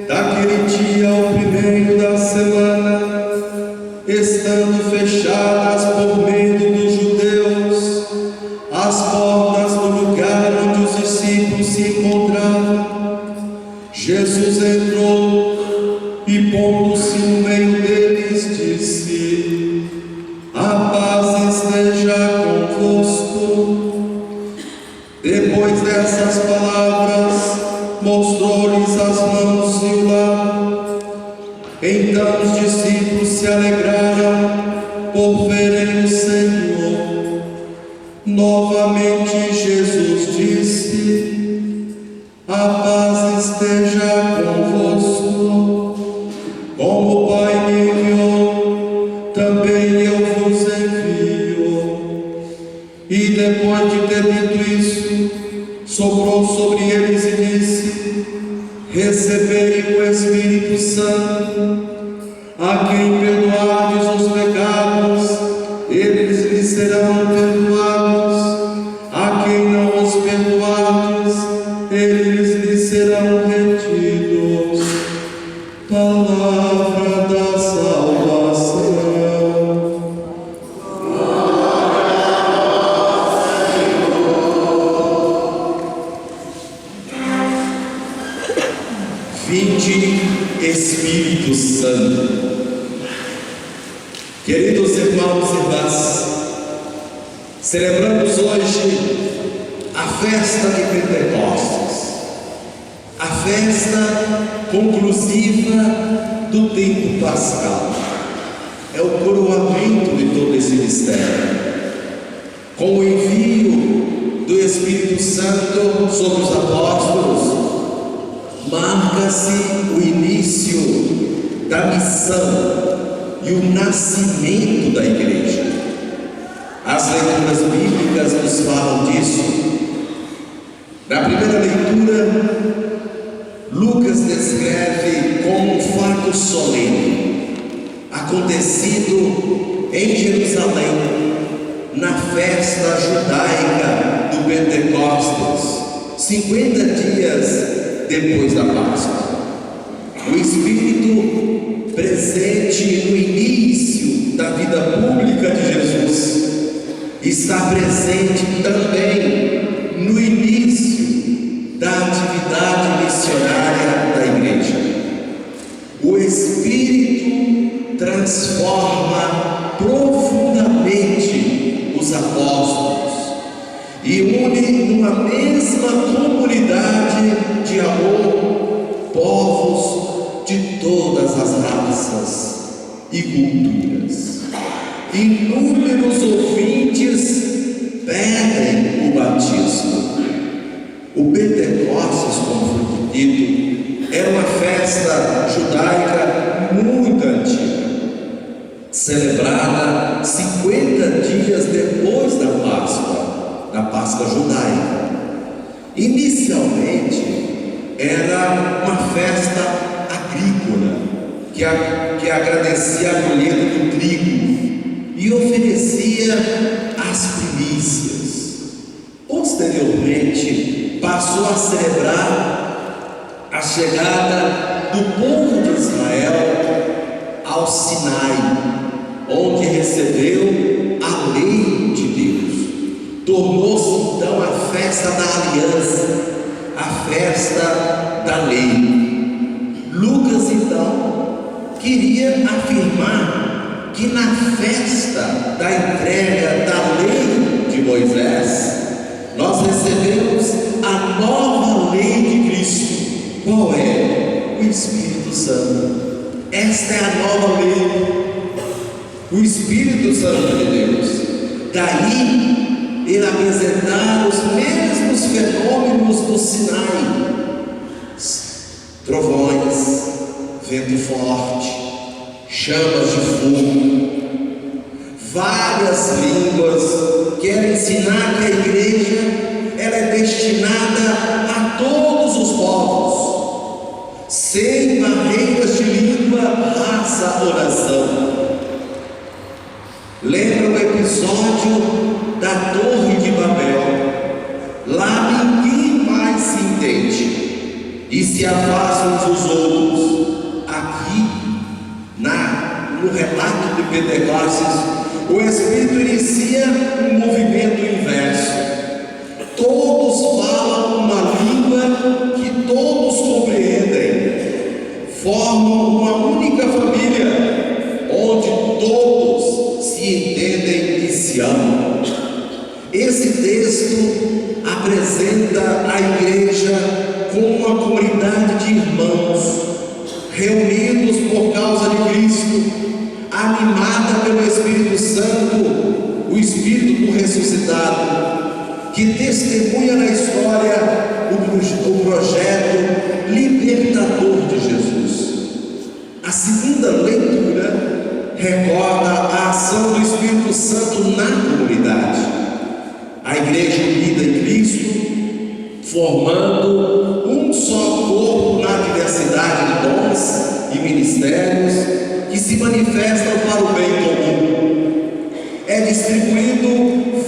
Daquele dia ao primeiro da semana, estando fechadas por medo dos judeus as portas do lugar onde os discípulos se encontravam, Jesus entrou e, pondo-se no meio deles, disse: a paz esteja convosco. Depois dessas palavras, mostrou-lhes as mãos e o lado. Então os discípulos se alegraram por verem o Senhor. Novamente Jesus disse: a paz esteja convosco. Como o Pai me enviou, também eu vos envio. E depois de ter dito isso, soprou sobre eles e disse: recebei o Espírito Santo. A quem perdoardes os pecados, eles lhes serão perdoados. A quem não os perdoardes, eles lhes serão retidos. Palavra da salvação. Vinde, Espírito Santo. Queridos irmãos e irmãs, celebramos hoje a festa de Pentecostes, a festa conclusiva do tempo pascal. É o coroamento de todo esse mistério. Com o envio do Espírito Santo sobre os apóstolos, marca-se o início da missão e o nascimento da igreja. As leituras bíblicas nos falam disso. Na primeira leitura, Lucas descreve como um fato solene acontecido em Jerusalém, na festa judaica do Pentecostes, 50 dias depois da Páscoa. O Espírito presente no início da vida pública de Jesus está presente também no início da atividade missionária da igreja. O Espírito transforma profundamente os apóstolos e une numa mesma comunidade de amor povos de todas as raças e culturas. Inúmeros ouvintes pedem o batismo. O Pentecostes, como foi dito, era uma festa judaica muito antiga, celebrada 50 dias depois da Páscoa judaica. Inicialmente era uma festa agrícola que agradecia a colheita do trigo e oferecia as primícias. Posteriormente passou a celebrar a chegada do povo de Israel ao Sinai, onde recebeu a lei de Deus. Tornou-se então a festa da aliança, a festa da lei. Lucas então queria afirmar que na festa da entrega da lei de Moisés, nós recebemos a nova lei de Cristo. Qual é? O Espírito Santo. Esta é a nova lei, o Espírito Santo de Deus. Daí ele apresentar os mesmos fenômenos do Sinai: trovões, vento forte, chamas de fogo, várias línguas. Quer ensinar que a igreja ela é destinada a todos os povos, sem barreiras de língua, raça ou nação. Lembra o episódio da Torre de Babel? Lá ninguém mais se entende e se afastam uns dos outros. Pentecostes, o Espírito inicia um movimento inverso. Todos falam uma língua que todos compreendem, formam uma única família, onde todos se entendem e se amam. Esse texto apresenta a igreja como uma comunidade de irmãos, reunidos por causa de Cristo, animada pelo Espírito Santo, o Espírito do ressuscitado, que testemunha na história o projeto libertador de Jesus. A segunda leitura recorda a ação do Espírito Santo na comunidade. A igreja unida em Cristo, formando um só corpo na diversidade de dons e ministérios que se manifestam para o bem comum. É distribuído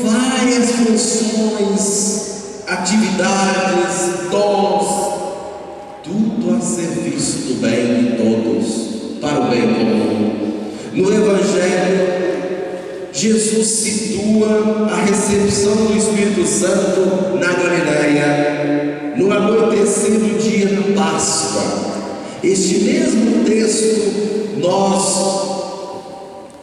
várias funções, atividades, dons, tudo a serviço do bem de todos, para o bem comum. No Evangelho, Jesus situa a recepção do Espírito Santo na Galileia, no anoitecer do dia da Páscoa. Este mesmo texto nós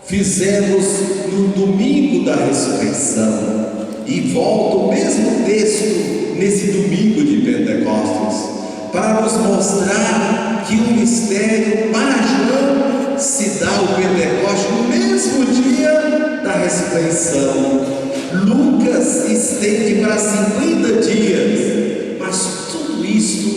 fizemos no domingo da ressurreição, e volta o mesmo texto nesse domingo de Pentecostes, para nos mostrar que o mistério para João se dá o Pentecostes no mesmo dia da ressurreição. Lucas estende para 50 dias, mas tudo isso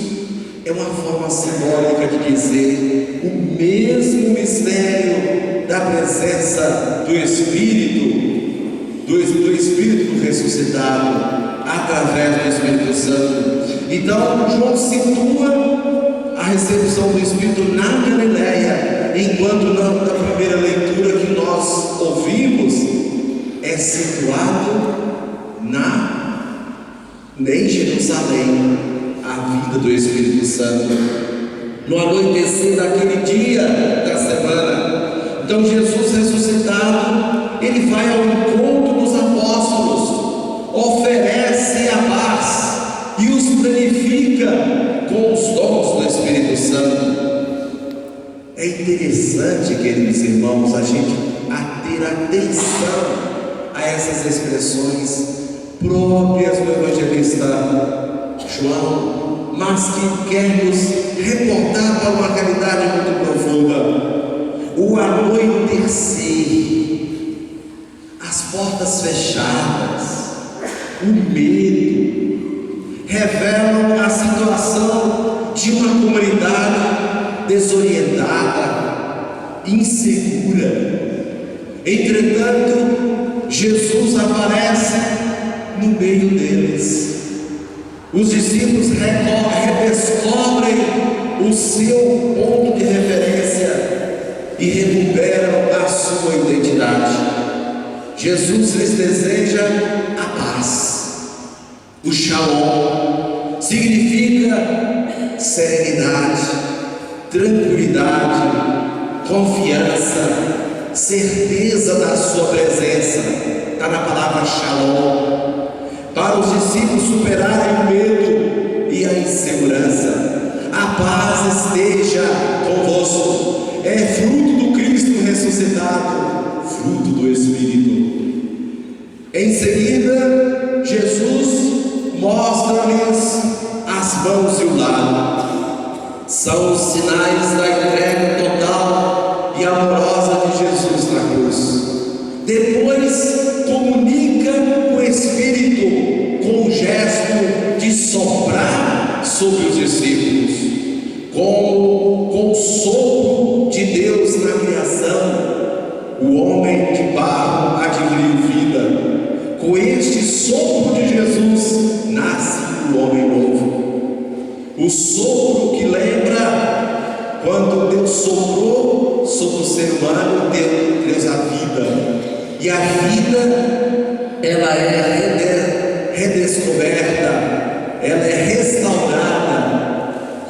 é uma forma simbólica de dizer o mesmo mistério da presença do Espírito, do Espírito ressuscitado, através do Espírito Santo. Então, João situa a recepção do Espírito na Galileia, enquanto na primeira leitura que nós ouvimos, é situado em Jerusalém, a vida do Espírito Santo, no anoitecer daquele dia da semana. Então, Jesus ressuscitado, ele vai ao encontro dos apóstolos, oferece a paz e os planifica com os dons do Espírito Santo. É interessante, queridos irmãos, a gente ter atenção a essas expressões próprias do evangelista João, mas que quer nos reportar para uma realidade muito profunda. O anoitecer, as portas fechadas, o medo, revelam a situação de uma comunidade desorientada, insegura. Entretanto, Jesus aparece no meio deles. Os discípulos redescobrem o seu ponto de referência e recuperam a sua identidade. Jesus lhes deseja a paz. O Shalom significa serenidade, tranquilidade, confiança, certeza da sua presença. Está na palavra Shalom. Para os discípulos superarem o medo e a insegurança, a paz esteja convosco. É fruto do Cristo ressuscitado, fruto do Espírito. Em seguida, Jesus mostra-lhes as mãos e o lado. São os sinais da entrega total e amorosa de Jesus na cruz. Depois comunica o Espírito com o gesto de soprar sobre os discípulos, com o sopro de Deus na criação. O homem de barro adquiriu vida. Com este sopro de Jesus nasce o homem novo. O sopro que lembra quando Deus soprou sobre o ser humano, deu Deus a vida. E a vida, ela é redescoberta, ela é restaurada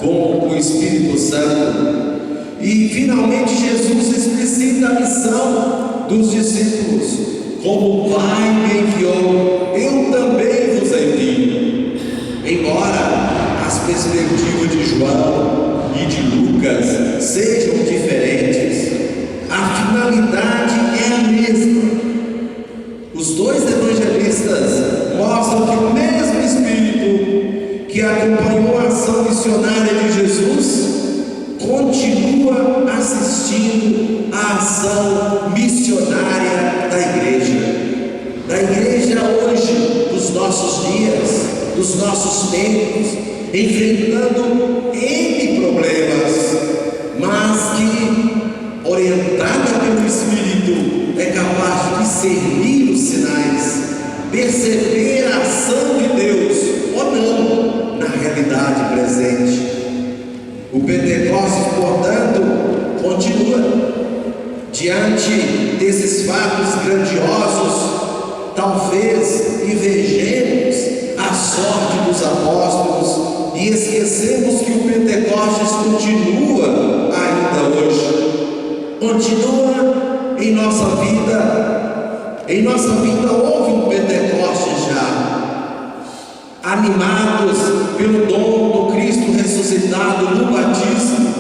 com o Espírito Santo. E finalmente Jesus explicita a missão dos discípulos: como o Pai me enviou, eu também vos envio. Embora as perspectivas de João e de Lucas sejam diferentes, a finalidade é a mesma. Os dois evangelistas mostram que o mesmo Espírito que acompanhou a ação missionária de Jesus continua assistindo à ação missionária da igreja hoje, dos nossos dias, dos nossos tempos, enfrentando N problemas, mas que, orientada pelo Espírito, é capaz de discernir os sinais, perceber a ação de Deus ou não na realidade presente. O Pentecostes, portanto, continua. Diante desses fatos grandiosos, talvez invejemos a sorte dos apóstolos e esquecemos que o Pentecostes continua ainda hoje. Continua em nossa vida. Em nossa vida houve um Pentecostes já. Animados pelo dom do Cristo ressuscitado no batismo,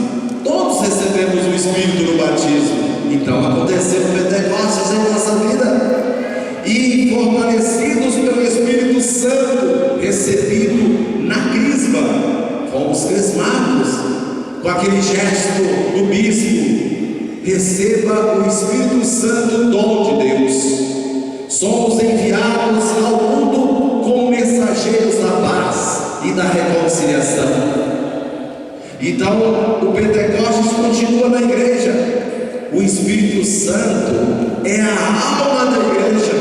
todos recebemos o Espírito no batismo. Então aconteceu o Pentecostes em nossa vida. E fortalecidos pelo Espírito Santo recebido na crisma, fomos crismados com aquele gesto do bispo: receba o Espírito Santo, dom de Deus. Somos enviados ao mundo como mensageiros da paz e da reconciliação. Então o Pentecostes continua na igreja. O Espírito Santo é a alma da igreja,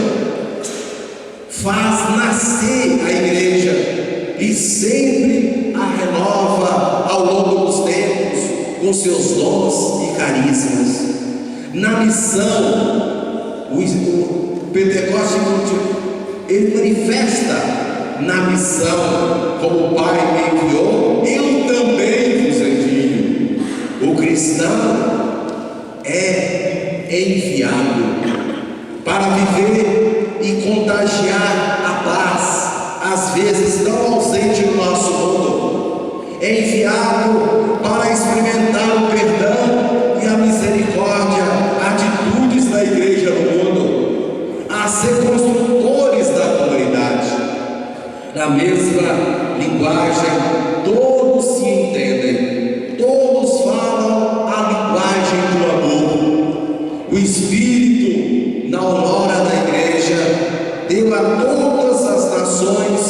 faz nascer a igreja e sempre a renova ao longo dos tempos com seus dons e carismas. Na missão, o Pentecostes ele manifesta na missão: como o Pai me enviou, eu também vos envio. O cristão é enviado para viver e contagiar a paz, às vezes tão ausente no nosso mundo. É enviado para experimentar o perdão e a misericórdia, atitudes da igreja no mundo, a ser construtores da comunidade. Na mesma linguagem, todos se entendem, todos falam a linguagem do amor. O Espírito, na aurora da igreja, deu a todas as nações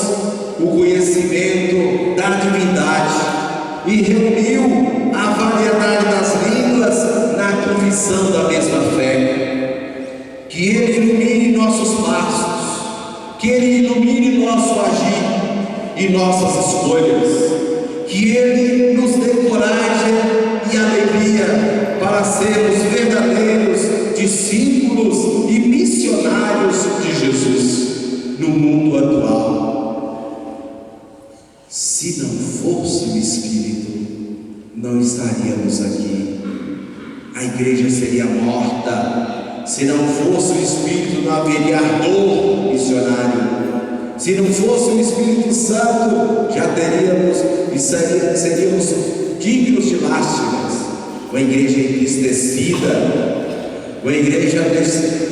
o conhecimento da divindade e reuniu a variedade das línguas na confissão da mesma fé. Que Ele ilumine nossos passos, que Ele ilumine nosso agir e nossas escolhas, que Ele nos dê coragem e alegria para sermos verdadeiros discípulos e missionários de Jesus no mundo atual. Se não fosse o Espírito, não estaríamos aqui. A igreja seria morta. Se não fosse o Espírito, não haveria ardor missionário. Se não fosse o Espírito Santo, já teríamos e seríamos dignos de lástimas. Uma igreja entristecida, uma igreja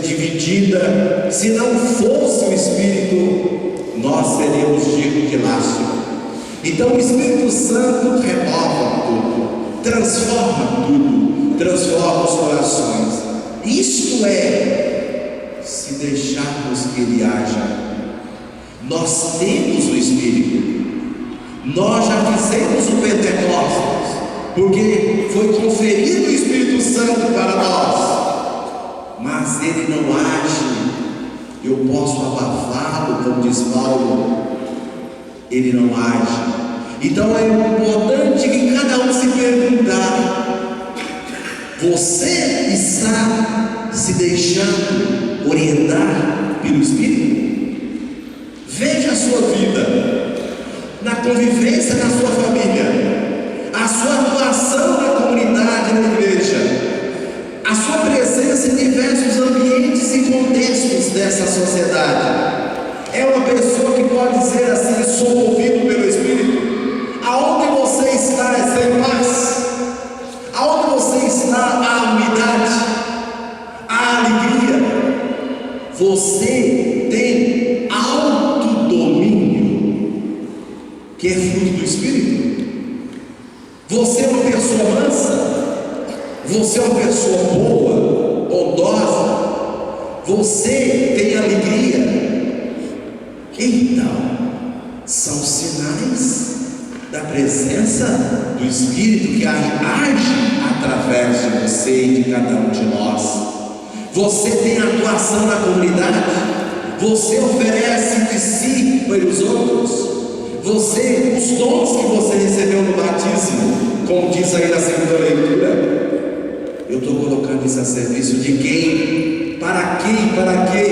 dividida. Se não fosse o Espírito, nós seríamos dignos de lástima. Então o Espírito Santo renova tudo, transforma tudo, transforma os corações. Isto é, se deixarmos que Ele haja. Nós temos o Espírito, nós já fizemos o Pentecostes, porque foi conferido o Espírito Santo para nós, mas Ele não age. Eu posso abafá-lo, como diz Paulo, Ele não age. Então é importante que cada um se perguntar: você está se deixando orientar pelo Espírito? Veja a sua vida, na convivência na sua família, a sua atuação na comunidade, na igreja. dizer assim: sou movido pelo Espírito. Aonde você está é sem paz. Aonde você está há unidade, há alegria. Você tem autodomínio, que é fruto do Espírito. Você é uma pessoa mansa. Você é uma pessoa boa, bondosa. Você tem alegria. Então, são sinais da presença do Espírito que age através de você e de cada um de nós. Você tem atuação na comunidade. Você oferece de si pelos outros. Você, os dons que você recebeu no batismo, como diz aí na segunda leitura, eu estou colocando isso a serviço de quem? Para quem? Para quê?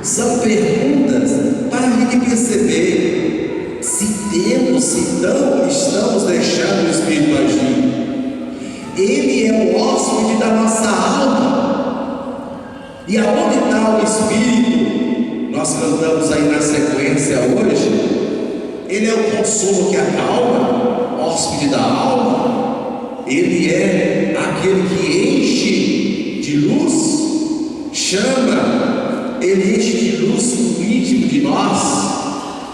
São perguntas para a gente perceber se temos, se não estamos deixando o Espírito agir. Ele é o hóspede da nossa alma. E aonde está o Espírito? Nós cantamos aí na sequência hoje. Ele é o consolo que acalma, hóspede da alma. Ele é aquele que enche de luz, chama, ele enche de luz o íntimo de nós.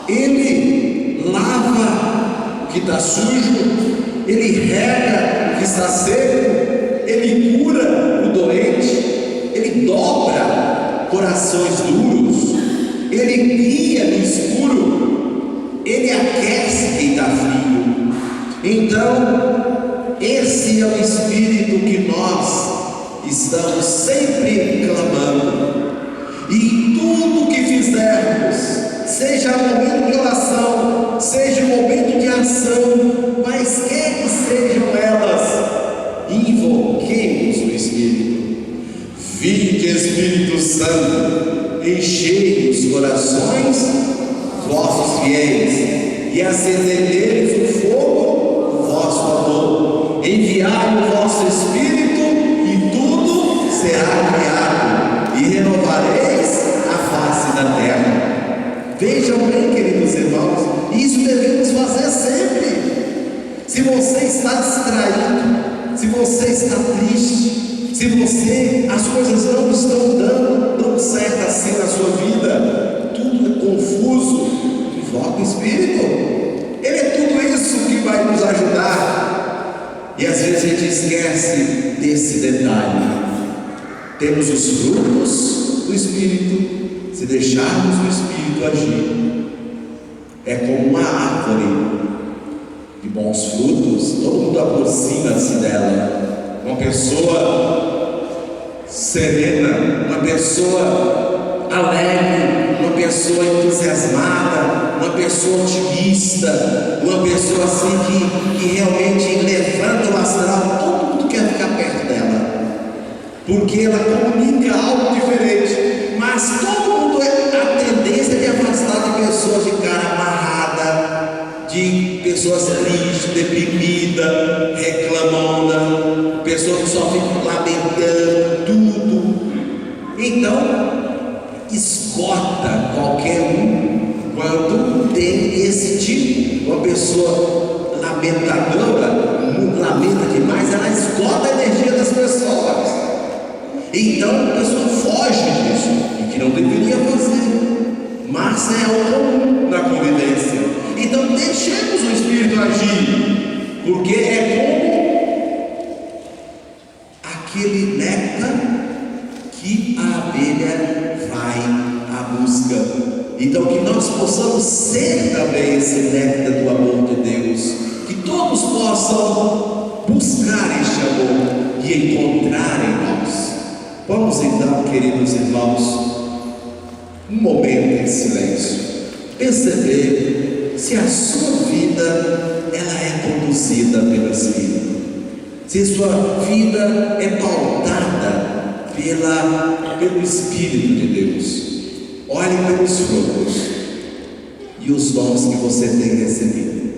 Ele lava o que está sujo, ele rega o que está seco, ele cura o doente, ele dobra corações duros, ele guia no escuro, ele aquece quem está frio. Então, esse é o Espírito que nós estamos sempre clamando. E em tudo que fizermos, seja momento de oração, seja momento de ação, mas quer que sejam elas, invoquemos o Espírito. Vinde, Espírito Santo, enchei os corações vossos fiéis e acendei neles o fogo do vosso amor. Enviai o vosso Espírito e tudo será criado e renovareis a face da terra. Vejam bem, queridos irmãos, isso devemos fazer sempre. Se você está distraído, se você está triste, se as coisas não estão dando certo assim na sua vida, tudo é confuso, invoca o Espírito. Ele é tudo isso que vai nos ajudar. E às vezes a gente esquece desse detalhe. Temos os frutos do Espírito. Se deixarmos o Espírito agir, é como uma árvore de bons frutos, todo mundo aproxima-se dela. Uma pessoa serena, uma pessoa alegre, uma pessoa entusiasmada, uma pessoa otimista, uma pessoa assim que realmente levanta o astral. Todo mundo quer ficar perto dela, porque ela comunica algo diferente. Mas todo mundo, a tendência de afastar de pessoas de cara amarrada, de pessoas tristes, deprimidas, reclamando, pessoas que só ficam lamentando tudo. Então, esgota qualquer um quando tem esse tipo. Uma pessoa lamentadora, lamenta demais, ela esgota a energia das pessoas. Então a pessoa foge disso, e que não deveria fazer, mas é algo comum na convivência. Então deixemos o Espírito agir, porque é como aquele néctar que a abelha vai à busca. Então que nós possamos ser também esse néctar do amor de Deus, que todos possam buscar este amor e encontrar em nós. Vamos então, queridos irmãos, um momento em silêncio, perceber se a sua vida ela é conduzida pelo Espírito, se a sua vida é pautada pelo Espírito de Deus. Olhe pelos frutos e os dons que você tem recebido.